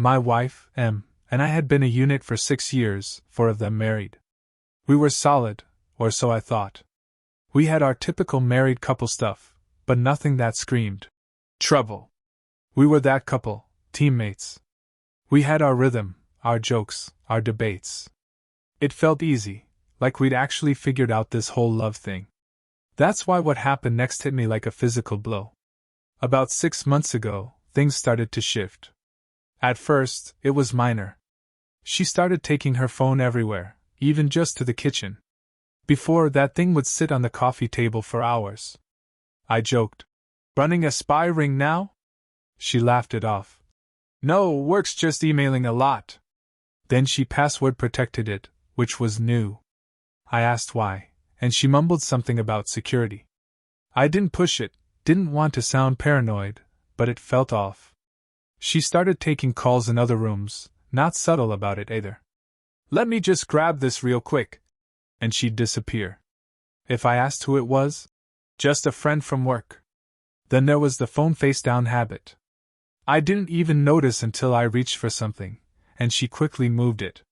My wife, M, and I had been a unit for 6 years, 4 of them married. We were solid, or so I thought. We had our typical married couple stuff, but nothing that screamed trouble. We were that couple, teammates. We had our rhythm, our jokes, our debates. It felt easy, like we'd actually figured out this whole love thing. That's why what happened next hit me like a physical blow. About 6 months ago, things started to shift. At first, it was minor. She started taking her phone everywhere, even just to the kitchen. Before, that thing would sit on the coffee table for hours. I joked, "Running a spy ring now?" She laughed it off. "No, work's just emailing a lot." Then she password protected it, which was new. I asked why, and she mumbled something about security. I didn't push it, didn't want to sound paranoid, but it felt off. She started taking calls in other rooms, not subtle about it either. "Let me just grab this real quick." And she'd disappear. If I asked who it was, "Just a friend from work." Then there was the phone face down habit. I didn't even notice until I reached for something, and she quickly moved it.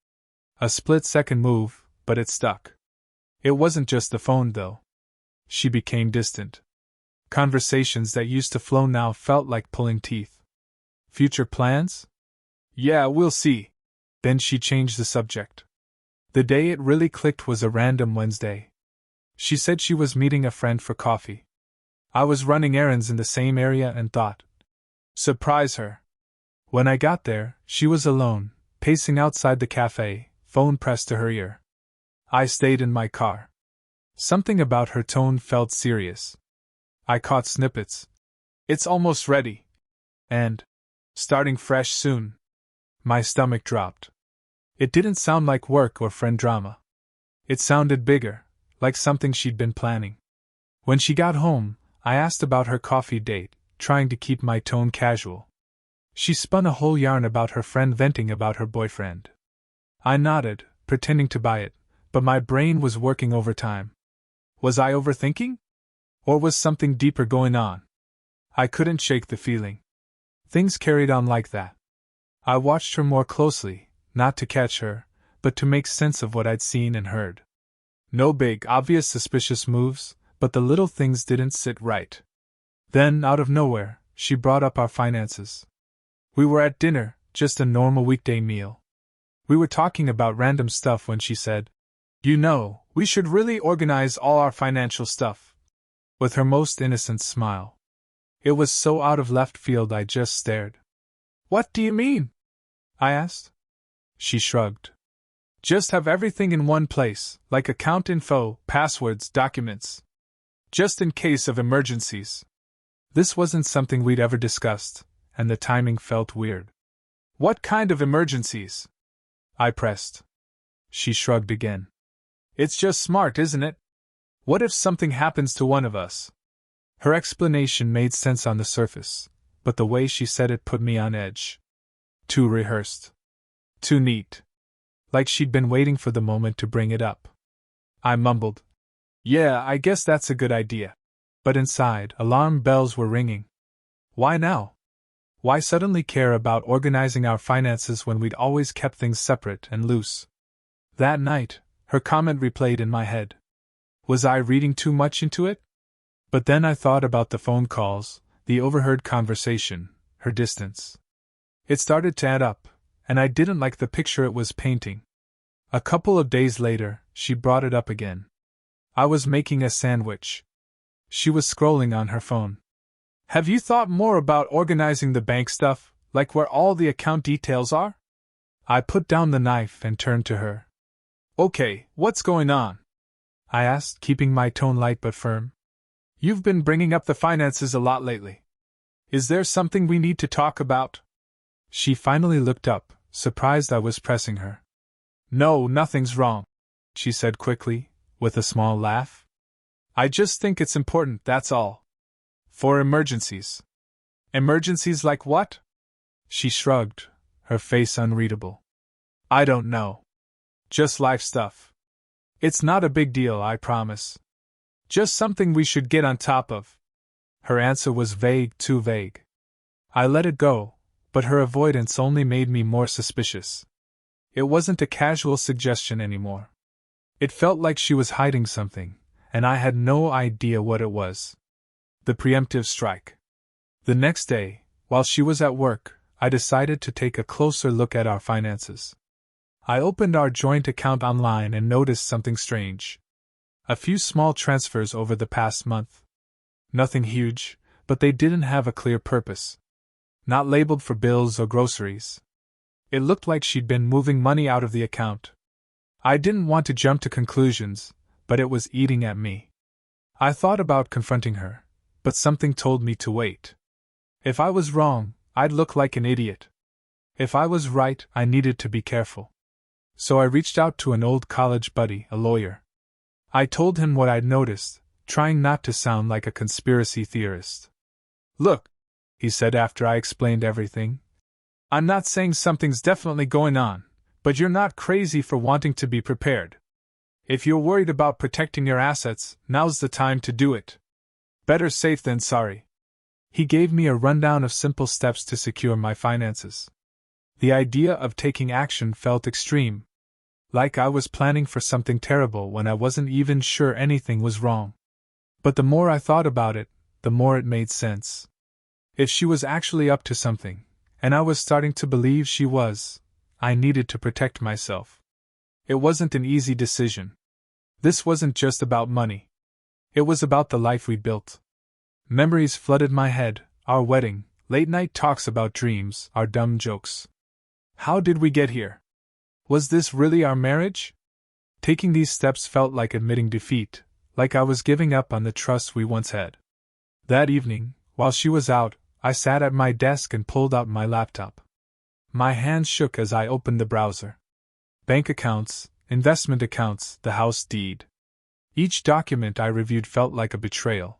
A split-second move, but it stuck. It wasn't just the phone, though. She became distant. Conversations that used to flow now felt like pulling teeth. "Future plans?" "Yeah, we'll see." Then she changed the subject. The day it really clicked was a random Wednesday. She said she was meeting a friend for coffee. I was running errands in the same area and thought, surprise her. When I got there, she was alone, pacing outside the cafe, phone pressed to her ear. I stayed in my car. Something about her tone felt serious. I caught snippets. "It's almost ready." And, "Starting fresh soon." My stomach dropped. It didn't sound like work or friend drama. It sounded bigger, like something she'd been planning. When she got home, I asked about her coffee date, trying to keep my tone casual. She spun a whole yarn about her friend venting about her boyfriend. I nodded, pretending to buy it, but my brain was working overtime. Was I overthinking? Or was something deeper going on? I couldn't shake the feeling. Things carried on like that. I watched her more closely, not to catch her, but to make sense of what I'd seen and heard. No big, obvious suspicious moves, but the little things didn't sit right. Then, out of nowhere, she brought up our finances. We were at dinner, just a normal weekday meal. We were talking about random stuff when she said, "You know, we should really organize all our financial stuff." With her most innocent smile. It was so out of left field I just stared. "What do you mean?" I asked. She shrugged. "Just have everything in one place, like account info, passwords, documents. Just in case of emergencies." This wasn't something we'd ever discussed, and the timing felt weird. "What kind of emergencies?" I pressed. She shrugged again. "It's just smart, isn't it? What if something happens to one of us?" Her explanation made sense on the surface, but the way she said it put me on edge. Too rehearsed. Too neat. Like she'd been waiting for the moment to bring it up. I mumbled, "Yeah, I guess that's a good idea." But inside, alarm bells were ringing. Why now? Why suddenly care about organizing our finances when we'd always kept things separate and loose? That night, her comment replayed in my head. Was I reading too much into it? But then I thought about the phone calls, the overheard conversation, her distance. It started to add up, and I didn't like the picture it was painting. A couple of days later, she brought it up again. I was making a sandwich. She was scrolling on her phone. "Have you thought more about organizing the bank stuff, like where all the account details are?" I put down the knife and turned to her. "Okay, what's going on?" I asked, keeping my tone light but firm. "You've been bringing up the finances a lot lately. Is there something we need to talk about?" She finally looked up, surprised I was pressing her. "No, nothing's wrong," she said quickly, with a small laugh. "I just think it's important, that's all. For emergencies." "Emergencies like what?" She shrugged, her face unreadable. "I don't know. Just life stuff. It's not a big deal, I promise. Just something we should get on top of." Her answer was vague, too vague. I let it go, but her avoidance only made me more suspicious. It wasn't a casual suggestion anymore. It felt like she was hiding something, and I had no idea what it was. The preemptive strike. The next day, while she was at work, I decided to take a closer look at our finances. I opened our joint account online and noticed something strange. A few small transfers over the past month. Nothing huge, but they didn't have a clear purpose. Not labeled for bills or groceries. It looked like she'd been moving money out of the account. I didn't want to jump to conclusions, but it was eating at me. I thought about confronting her, but something told me to wait. If I was wrong, I'd look like an idiot. If I was right, I needed to be careful. So I reached out to an old college buddy, a lawyer. I told him what I'd noticed, trying not to sound like a conspiracy theorist. "Look," he said after I explained everything, "I'm not saying something's definitely going on, but you're not crazy for wanting to be prepared. If you're worried about protecting your assets, now's the time to do it. Better safe than sorry." He gave me a rundown of simple steps to secure my finances. The idea of taking action felt extreme. Like I was planning for something terrible when I wasn't even sure anything was wrong. But the more I thought about it, the more it made sense. If she was actually up to something, and I was starting to believe she was, I needed to protect myself. It wasn't an easy decision. This wasn't just about money. It was about the life we built. Memories flooded my head, our wedding, late-night talks about dreams, our dumb jokes. How did we get here? Was this really our marriage? Taking these steps felt like admitting defeat, like I was giving up on the trust we once had. That evening, while she was out, I sat at my desk and pulled out my laptop. My hands shook as I opened the browser. Bank accounts, investment accounts, the house deed. Each document I reviewed felt like a betrayal.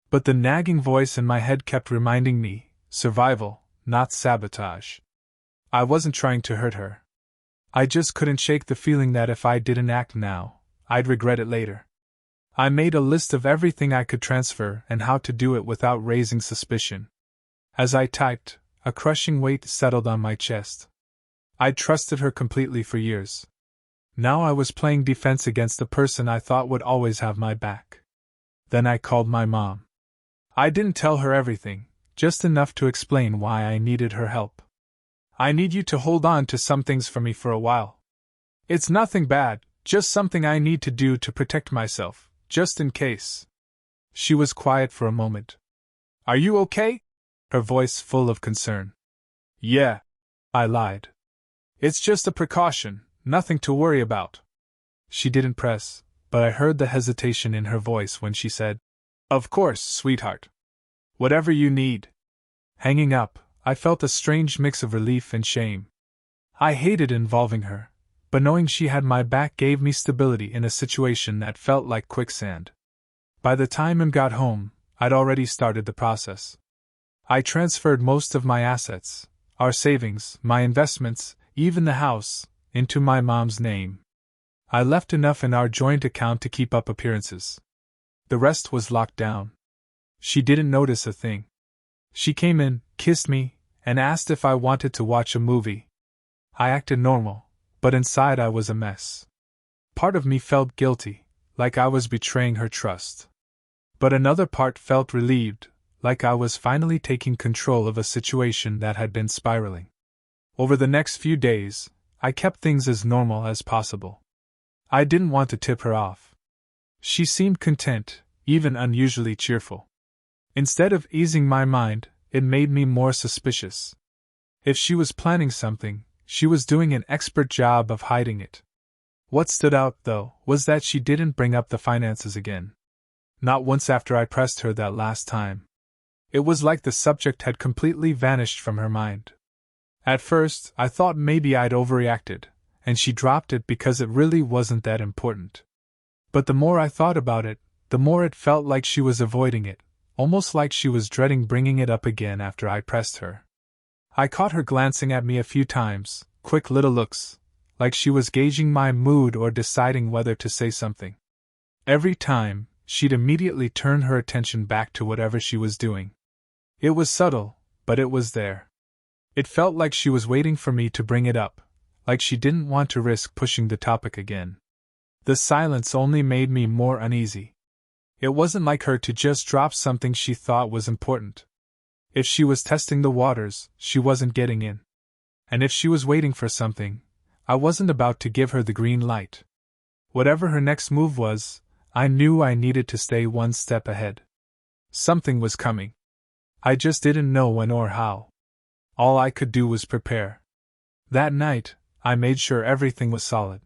But the nagging voice in my head kept reminding me, survival, not sabotage. I wasn't trying to hurt her. I just couldn't shake the feeling that if I didn't act now, I'd regret it later. I made a list of everything I could transfer and how to do it without raising suspicion. As I typed, a crushing weight settled on my chest. I'd trusted her completely for years. Now I was playing defense against the person I thought would always have my back. Then I called my mom. I didn't tell her everything, just enough to explain why I needed her help. "I need you to hold on to some things for me for a while. It's nothing bad, just something I need to do to protect myself, just in case." She was quiet for a moment. "Are you okay?" Her voice full of concern. "Yeah," I lied. "It's just a precaution, nothing to worry about." She didn't press, but I heard the hesitation in her voice when she said, "Of course, sweetheart. Whatever you need." Hanging up, I felt a strange mix of relief and shame. I hated involving her, but knowing she had my back gave me stability in a situation that felt like quicksand. By the time I got home, I'd already started the process. I transferred most of my assets, our savings, my investments, even the house, into my mom's name. I left enough in our joint account to keep up appearances. The rest was locked down. She didn't notice a thing. She came in, kissed me, and asked if I wanted to watch a movie. I acted normal, but inside I was a mess. Part of me felt guilty, like I was betraying her trust. But another part felt relieved, like I was finally taking control of a situation that had been spiraling. Over the next few days, I kept things as normal as possible. I didn't want to tip her off. She seemed content, even unusually cheerful. Instead of easing my mind, it made me more suspicious. If she was planning something, she was doing an expert job of hiding it. What stood out, though, was that she didn't bring up the finances again. Not once after I pressed her that last time. It was like the subject had completely vanished from her mind. At first, I thought maybe I'd overreacted, and she dropped it because it really wasn't that important. But the more I thought about it, the more it felt like she was avoiding it, almost like she was dreading bringing it up again after I pressed her. I caught her glancing at me a few times, quick little looks, like she was gauging my mood or deciding whether to say something. Every time, she'd immediately turn her attention back to whatever she was doing. It was subtle, but it was there. It felt like she was waiting for me to bring it up, like she didn't want to risk pushing the topic again. The silence only made me more uneasy. It wasn't like her to just drop something she thought was important. If she was testing the waters, she wasn't getting in. And if she was waiting for something, I wasn't about to give her the green light. Whatever her next move was, I knew I needed to stay one step ahead. Something was coming. I just didn't know when or how. All I could do was prepare. That night, I made sure everything was solid.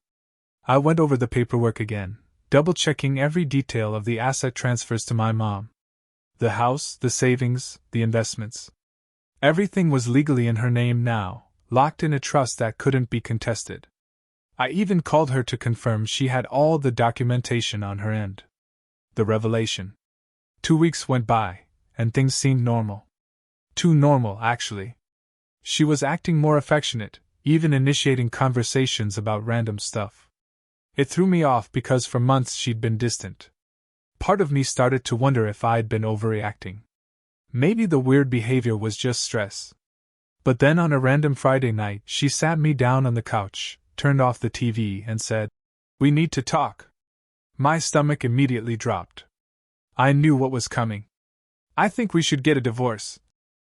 I went over the paperwork again, double-checking every detail of the asset transfers to my mom. The house, the savings, the investments. Everything was legally in her name now, locked in a trust that couldn't be contested. I even called her to confirm she had all the documentation on her end. The revelation. 2 weeks went by, and things seemed normal. Too normal, actually. She was acting more affectionate, even initiating conversations about random stuff. It threw me off because for months she'd been distant. Part of me started to wonder if I'd been overreacting. Maybe the weird behavior was just stress. But then on a random Friday night, she sat me down on the couch, turned off the TV, and said, "We need to talk." My stomach immediately dropped. I knew what was coming. "I think we should get a divorce,"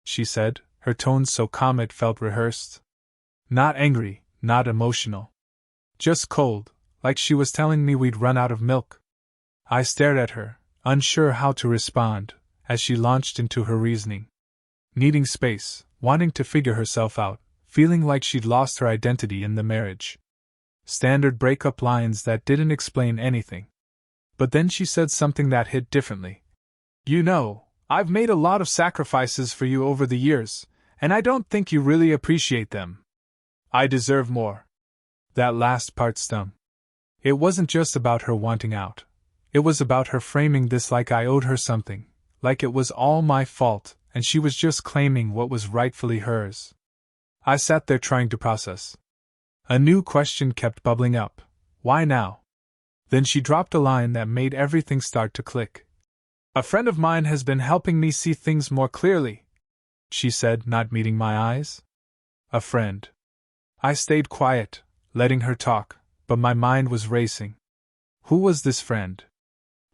she said, her tone so calm it felt rehearsed. Not angry, not emotional. Just cold, like she was telling me we'd run out of milk. I stared at her, unsure how to respond, as she launched into her reasoning. Needing space, wanting to figure herself out, feeling like she'd lost her identity in the marriage. Standard breakup lines that didn't explain anything. But then she said something that hit differently. "You know, I've made a lot of sacrifices for you over the years, and I don't think you really appreciate them. I deserve more." That last part stung. It wasn't just about her wanting out. It was about her framing this like I owed her something, like it was all my fault, and she was just claiming what was rightfully hers. I sat there trying to process. A new question kept bubbling up. Why now? Then she dropped a line that made everything start to click. "A friend of mine has been helping me see things more clearly," she said, not meeting my eyes. A friend. I stayed quiet, letting her talk, but my mind was racing. Who was this friend?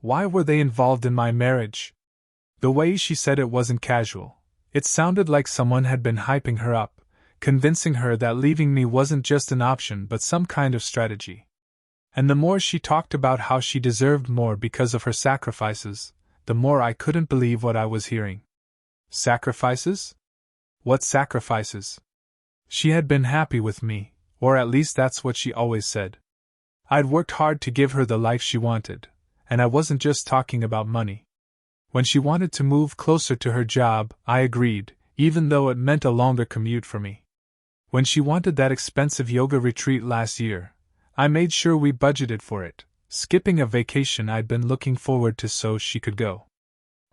Why were they involved in my marriage? The way she said it wasn't casual. It sounded like someone had been hyping her up, convincing her that leaving me wasn't just an option but some kind of strategy. And the more she talked about how she deserved more because of her sacrifices, the more I couldn't believe what I was hearing. Sacrifices? What sacrifices? She had been happy with me, or at least that's what she always said. I'd worked hard to give her the life she wanted, and I wasn't just talking about money. When she wanted to move closer to her job, I agreed, even though it meant a longer commute for me. When she wanted that expensive yoga retreat last year, I made sure we budgeted for it, skipping a vacation I'd been looking forward to so she could go.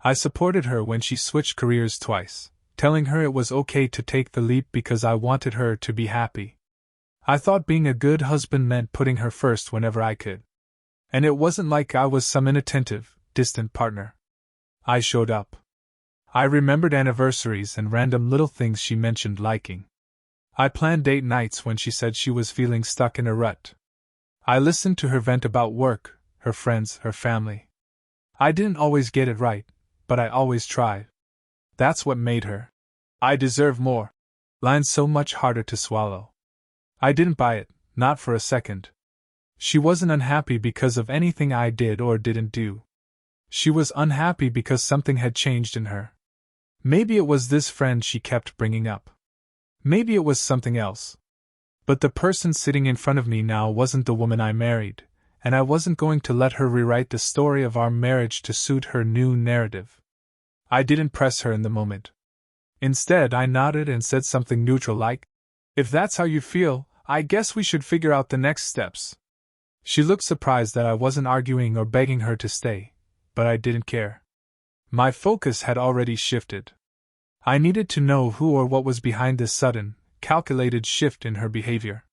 I supported her when she switched careers twice, telling her it was okay to take the leap because I wanted her to be happy. I thought being a good husband meant putting her first whenever I could. And it wasn't like I was some inattentive, distant partner. I showed up. I remembered anniversaries and random little things she mentioned liking. I planned date nights when she said she was feeling stuck in a rut. I listened to her vent about work, her friends, her family. I didn't always get it right, but I always tried. That's what made her. "I deserve more" line so much harder to swallow. I didn't buy it, not for a second. She wasn't unhappy because of anything I did or didn't do. She was unhappy because something had changed in her. Maybe it was this friend she kept bringing up. Maybe it was something else. But the person sitting in front of me now wasn't the woman I married, and I wasn't going to let her rewrite the story of our marriage to suit her new narrative. I didn't press her in the moment. Instead, I nodded and said something neutral like, "If that's how you feel, I guess we should figure out the next steps." She looked surprised that I wasn't arguing or begging her to stay, but I didn't care. My focus had already shifted. I needed to know who or what was behind this sudden, calculated shift in her behavior.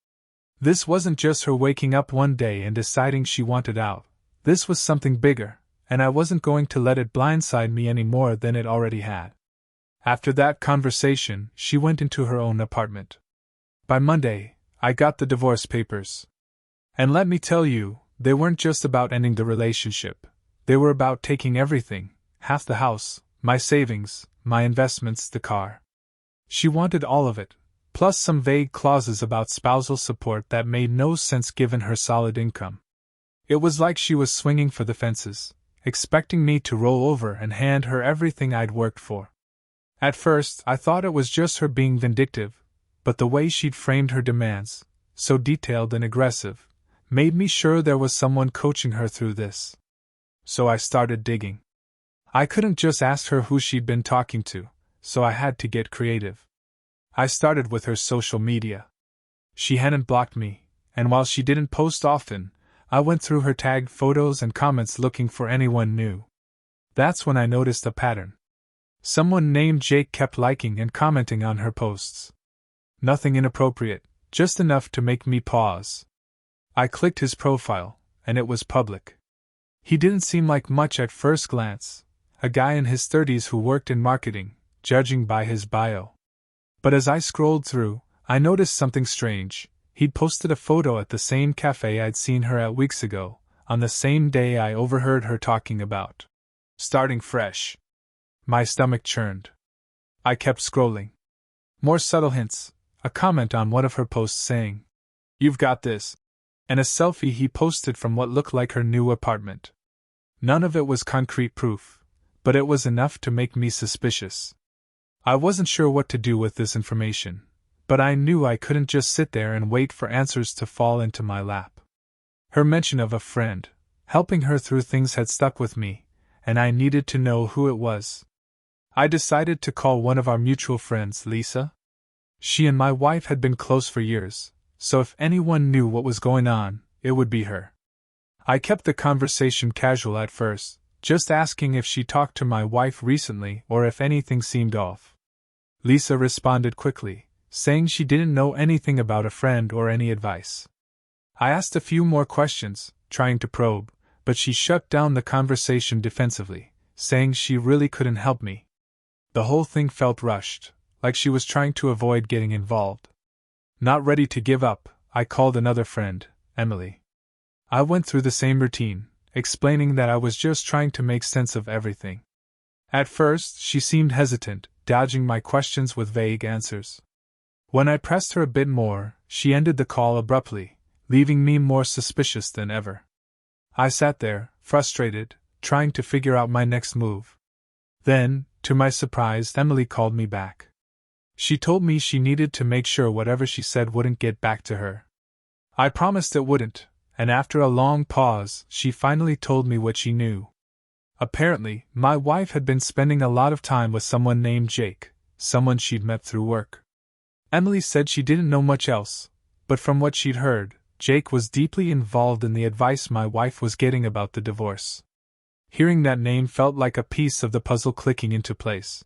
This wasn't just her waking up one day and deciding she wanted out. This was something bigger, and I wasn't going to let it blindside me any more than it already had. After that conversation, she went into her own apartment. By Monday, I got the divorce papers. And let me tell you, they weren't just about ending the relationship. They were about taking everything, half the house, my savings, my investments, the car. She wanted all of it, plus some vague clauses about spousal support that made no sense given her solid income. It was like she was swinging for the fences, expecting me to roll over and hand her everything I'd worked for. At first, I thought it was just her being vindictive, but the way she'd framed her demands, so detailed and aggressive, made me sure there was someone coaching her through this. So I started digging. I couldn't just ask her who she'd been talking to, so I had to get creative. I started with her social media. She hadn't blocked me, and while she didn't post often, I went through her tagged photos and comments looking for anyone new. That's when I noticed a pattern. Someone named Jake kept liking and commenting on her posts. Nothing inappropriate, just enough to make me pause. I clicked his profile, and it was public. He didn't seem like much at first glance, a guy in his 30s who worked in marketing, judging by his bio. But as I scrolled through, I noticed something strange. He'd posted a photo at the same cafe I'd seen her at weeks ago, on the same day I overheard her talking about starting fresh. My stomach churned. I kept scrolling. More subtle hints, a comment on one of her posts saying, "You've got this," and a selfie he posted from what looked like her new apartment. None of it was concrete proof, but it was enough to make me suspicious. I wasn't sure what to do with this information, but I knew I couldn't just sit there and wait for answers to fall into my lap. Her mention of a friend, helping her through things had stuck with me, and I needed to know who it was. I decided to call one of our mutual friends, Lisa. She and my wife had been close for years, so if anyone knew what was going on, it would be her. I kept the conversation casual at first, just asking if she talked to my wife recently or if anything seemed off. Lisa responded quickly, saying she didn't know anything about a friend or any advice. I asked a few more questions, trying to probe, but she shut down the conversation defensively, saying she really couldn't help me. The whole thing felt rushed, like she was trying to avoid getting involved. Not ready to give up, I called another friend, Emily. I went through the same routine, explaining that I was just trying to make sense of everything. At first, she seemed hesitant, dodging my questions with vague answers. When I pressed her a bit more, she ended the call abruptly, leaving me more suspicious than ever. I sat there, frustrated, trying to figure out my next move. Then, to my surprise, Emily called me back. She told me she needed to make sure whatever she said wouldn't get back to her. I promised it wouldn't, and after a long pause, she finally told me what she knew. Apparently, my wife had been spending a lot of time with someone named Jake, someone she'd met through work. Emily said she didn't know much else, but from what she'd heard, Jake was deeply involved in the advice my wife was getting about the divorce. Hearing that name felt like a piece of the puzzle clicking into place.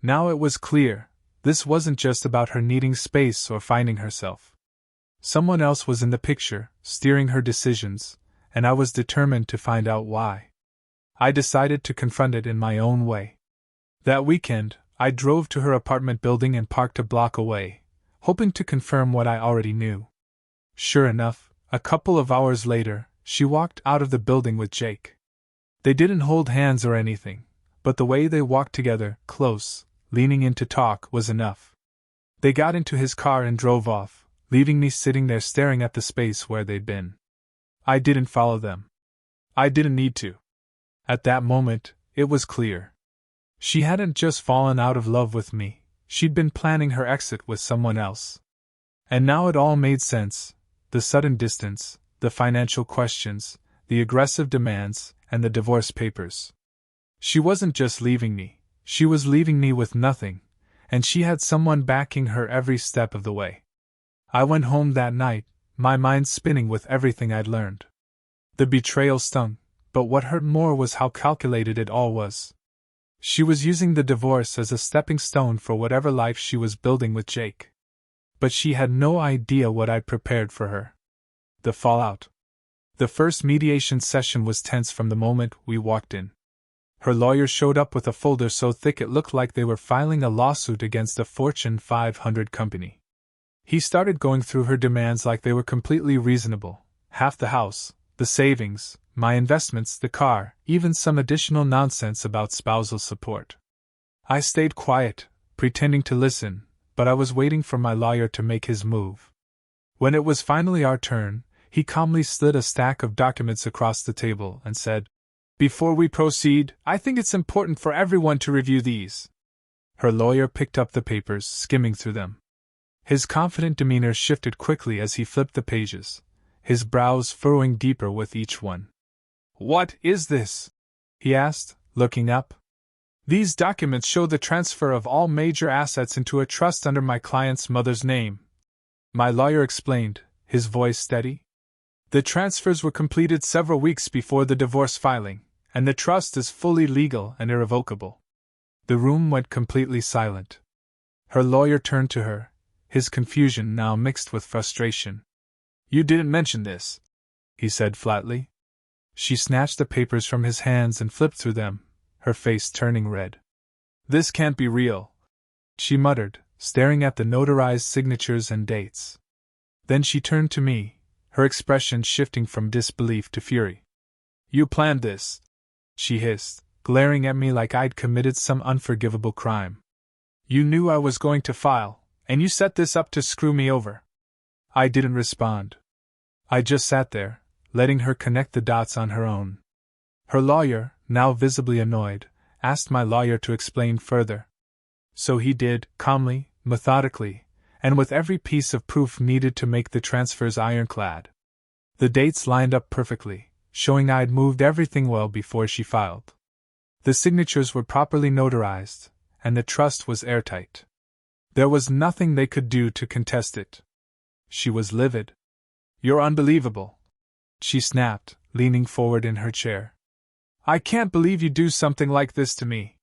Now it was clear, this wasn't just about her needing space or finding herself. Someone else was in the picture, steering her decisions, and I was determined to find out why. I decided to confront it in my own way. That weekend, I drove to her apartment building and parked a block away, hoping to confirm what I already knew. Sure enough, a couple of hours later, she walked out of the building with Jake. They didn't hold hands or anything, but the way they walked together, close, leaning in to talk, was enough. They got into his car and drove off, leaving me sitting there staring at the space where they'd been. I didn't follow them. I didn't need to. At that moment, it was clear. She hadn't just fallen out of love with me, she'd been planning her exit with someone else. And now it all made sense. The sudden distance, the financial questions, the aggressive demands, and the divorce papers. She wasn't just leaving me, she was leaving me with nothing, and she had someone backing her every step of the way. I went home that night, my mind spinning with everything I'd learned. The betrayal stung, but what hurt more was how calculated it all was. She was using the divorce as a stepping stone for whatever life she was building with Jake. But she had no idea what I'd prepared for her. The fallout. The first mediation session was tense from the moment we walked in. Her lawyer showed up with a folder so thick it looked like they were filing a lawsuit against a Fortune 500 company. He started going through her demands like they were completely reasonable: half the house, the savings, my investments, the car, even some additional nonsense about spousal support. I stayed quiet, pretending to listen, but I was waiting for my lawyer to make his move. When it was finally our turn, he calmly slid a stack of documents across the table and said, "Before we proceed, I think it's important for everyone to review these." Her lawyer picked up the papers, skimming through them. His confident demeanor shifted quickly as he flipped the pages, his brows furrowing deeper with each one. "What is this?" he asked, looking up. "These documents show the transfer of all major assets into a trust under my client's mother's name," my lawyer explained, his voice steady. "The transfers were completed several weeks before the divorce filing, and the trust is fully legal and irrevocable." The room went completely silent. Her lawyer turned to her, his confusion now mixed with frustration. "You didn't mention this," he said flatly. She snatched the papers from his hands and flipped through them, her face turning red. "This can't be real," she muttered, staring at the notarized signatures and dates. Then she turned to me, her expression shifting from disbelief to fury. "You planned this," she hissed, glaring at me like I'd committed some unforgivable crime. "You knew I was going to file, and you set this up to screw me over." I didn't respond. I just sat there, letting her connect the dots on her own. Her lawyer, now visibly annoyed, asked my lawyer to explain further. So he did, calmly, methodically, and with every piece of proof needed to make the transfers ironclad. The dates lined up perfectly, showing I'd moved everything well before she filed. The signatures were properly notarized, and the trust was airtight. There was nothing they could do to contest it. She was livid. "You're unbelievable," she snapped, leaning forward in her chair. "I can't believe you do something like this to me."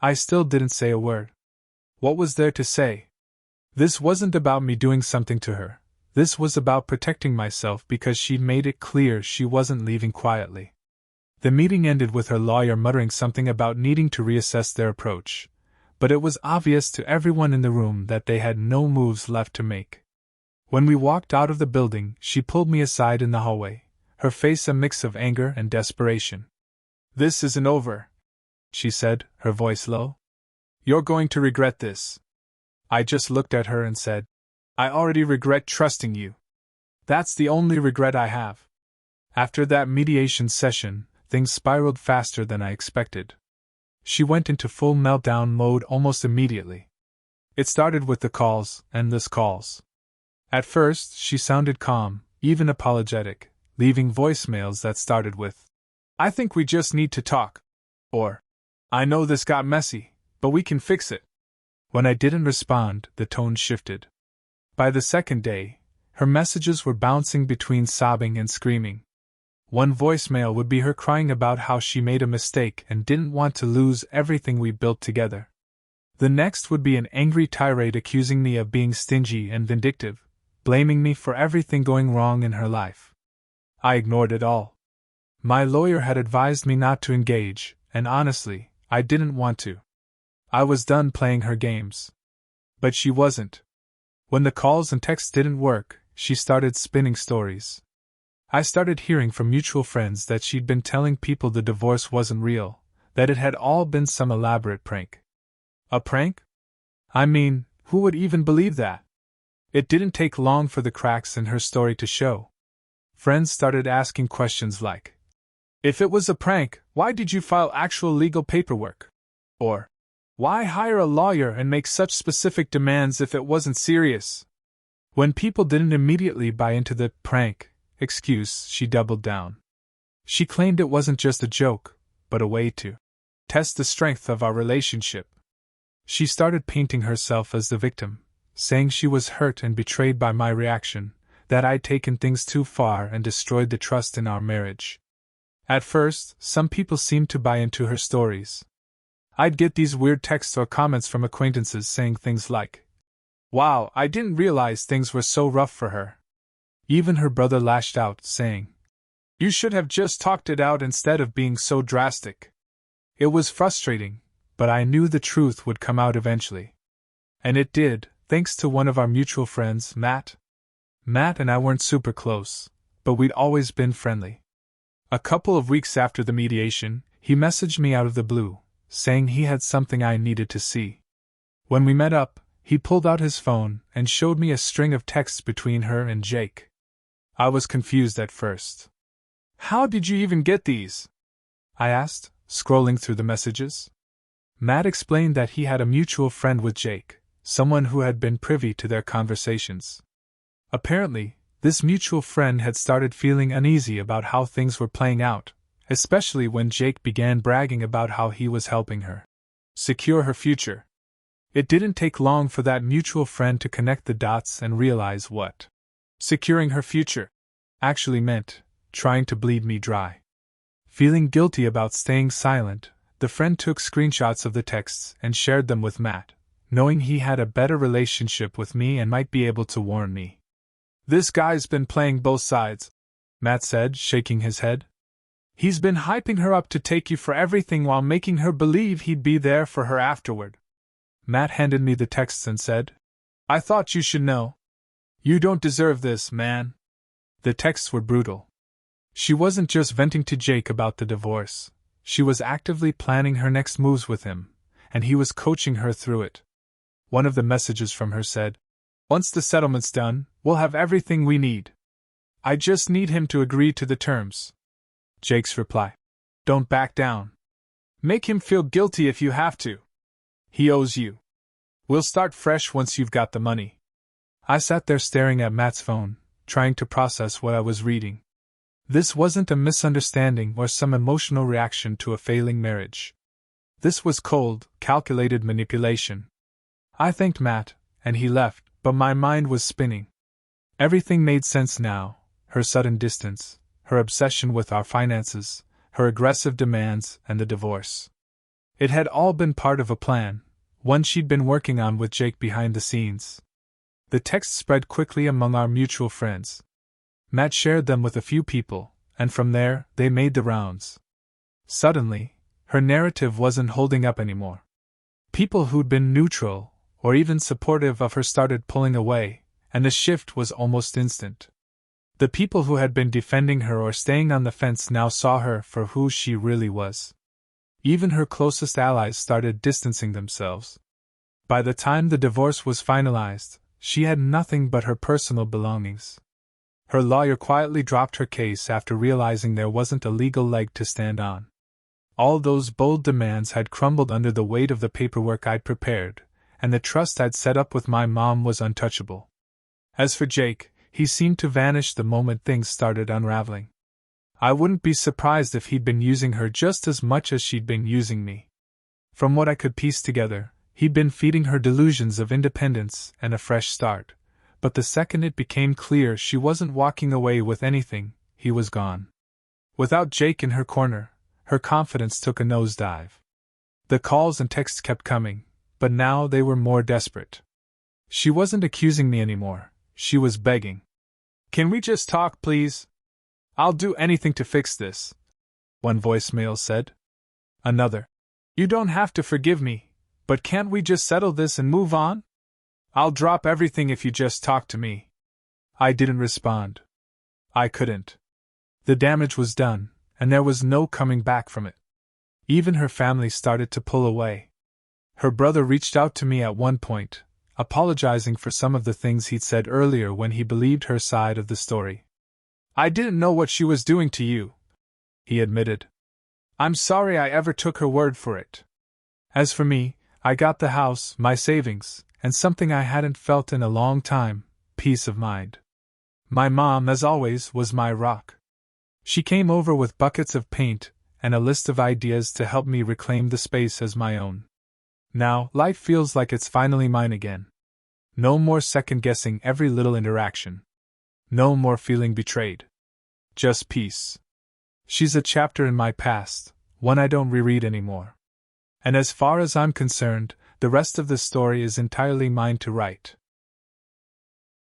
I still didn't say a word. What was there to say? This wasn't about me doing something to her. This was about protecting myself because she'd made it clear she wasn't leaving quietly. The meeting ended with her lawyer muttering something about needing to reassess their approach, but it was obvious to everyone in the room that they had no moves left to make. When we walked out of the building, she pulled me aside in the hallway, her face a mix of anger and desperation. "This isn't over," she said, her voice low. "You're going to regret this." I just looked at her and said, "I already regret trusting you. That's the only regret I have." After that mediation session, things spiraled faster than I expected. She went into full meltdown mode almost immediately. It started with the calls, endless calls. At first, she sounded calm, even apologetic, leaving voicemails that started with, "I think we just need to talk," or, "I know this got messy, but we can fix it." When I didn't respond, the tone shifted. By the second day, her messages were bouncing between sobbing and screaming. One voicemail would be her crying about how she made a mistake and didn't want to lose everything we built together. The next would be an angry tirade accusing me of being stingy and vindictive, blaming me for everything going wrong in her life. I ignored it all. My lawyer had advised me not to engage, and honestly, I didn't want to. I was done playing her games. But she wasn't. When the calls and texts didn't work, she started spinning stories. I started hearing from mutual friends that she'd been telling people the divorce wasn't real, that it had all been some elaborate prank. A prank? I mean, who would even believe that? It didn't take long for the cracks in her story to show. Friends started asking questions like, "If it was a prank, why did you file actual legal paperwork?" Or, "Why hire a lawyer and make such specific demands if it wasn't serious?" When people didn't immediately buy into the prank excuse, she doubled down. She claimed it wasn't just a joke, but a way to test the strength of our relationship. She started painting herself as the victim, saying she was hurt and betrayed by my reaction, that I'd taken things too far and destroyed the trust in our marriage. At first, some people seemed to buy into her stories. I'd get these weird texts or comments from acquaintances saying things like, "Wow, I didn't realize things were so rough for her." Even her brother lashed out, saying, "You should have just talked it out instead of being so drastic." It was frustrating, but I knew the truth would come out eventually. And it did, thanks to one of our mutual friends, Matt. Matt and I weren't super close, but we'd always been friendly. A couple of weeks after the mediation, he messaged me out of the blue, saying he had something I needed to see. When we met up, he pulled out his phone and showed me a string of texts between her and Jake. I was confused at first. "How did you even get these?" I asked, scrolling through the messages. Matt explained that he had a mutual friend with Jake, someone who had been privy to their conversations. Apparently, this mutual friend had started feeling uneasy about how things were playing out, especially when Jake began bragging about how he was helping her secure her future. It didn't take long for that mutual friend to connect the dots and realize what securing her future actually meant, trying to bleed me dry. Feeling guilty about staying silent, the friend took screenshots of the texts and shared them with Matt, knowing he had a better relationship with me and might be able to warn me. "This guy's been playing both sides," Matt said, shaking his head. "He's been hyping her up to take you for everything while making her believe he'd be there for her afterward." Matt handed me the texts and said, "I thought you should know. You don't deserve this, man." The texts were brutal. She wasn't just venting to Jake about the divorce, she was actively planning her next moves with him, and he was coaching her through it. One of the messages from her said, "Once the settlement's done, we'll have everything we need. I just need him to agree to the terms." Jake's reply, "Don't back down. Make him feel guilty if you have to. He owes you. We'll start fresh once you've got the money." I sat there staring at Matt's phone, trying to process what I was reading. This wasn't a misunderstanding or some emotional reaction to a failing marriage. This was cold, calculated manipulation. I thanked Matt, and he left, but my mind was spinning. Everything made sense now: her sudden distance, her obsession with our finances, her aggressive demands, and the divorce. It had all been part of a plan, one she'd been working on with Jake behind the scenes. The text spread quickly among our mutual friends. Matt shared them with a few people, and from there, they made the rounds. Suddenly, her narrative wasn't holding up anymore. People who'd been neutral, or even supportive of her, started pulling away, and the shift was almost instant. The people who had been defending her or staying on the fence now saw her for who she really was. Even her closest allies started distancing themselves. By the time the divorce was finalized, she had nothing but her personal belongings. Her lawyer quietly dropped her case after realizing there wasn't a legal leg to stand on. All those bold demands had crumbled under the weight of the paperwork I'd prepared, and the trust I'd set up with my mom was untouchable. As for Jake, he seemed to vanish the moment things started unraveling. I wouldn't be surprised if he'd been using her just as much as she'd been using me. From what I could piece together, he'd been feeding her delusions of independence and a fresh start, but the second it became clear she wasn't walking away with anything, he was gone. Without Jake in her corner, her confidence took a nosedive. The calls and texts kept coming, but now they were more desperate. She wasn't accusing me anymore, she was begging. "Can we just talk, please? I'll do anything to fix this," one voicemail said. Another, "You don't have to forgive me, but can't we just settle this and move on? I'll drop everything if you just talk to me." I didn't respond. I couldn't. The damage was done, and there was no coming back from it. Even her family started to pull away. Her brother reached out to me at one point, apologizing for some of the things he'd said earlier when he believed her side of the story. "I didn't know what she was doing to you," he admitted. "I'm sorry I ever took her word for it. As for me, I got the house, my savings, and something I hadn't felt in a long time, peace of mind. My mom, as always, was my rock. She came over with buckets of paint and a list of ideas to help me reclaim the space as my own. Now, life feels like it's finally mine again. No more second-guessing every little interaction. No more feeling betrayed. Just peace. She's a chapter in my past, one I don't reread anymore. And as far as I'm concerned, the rest of the story is entirely mine to write."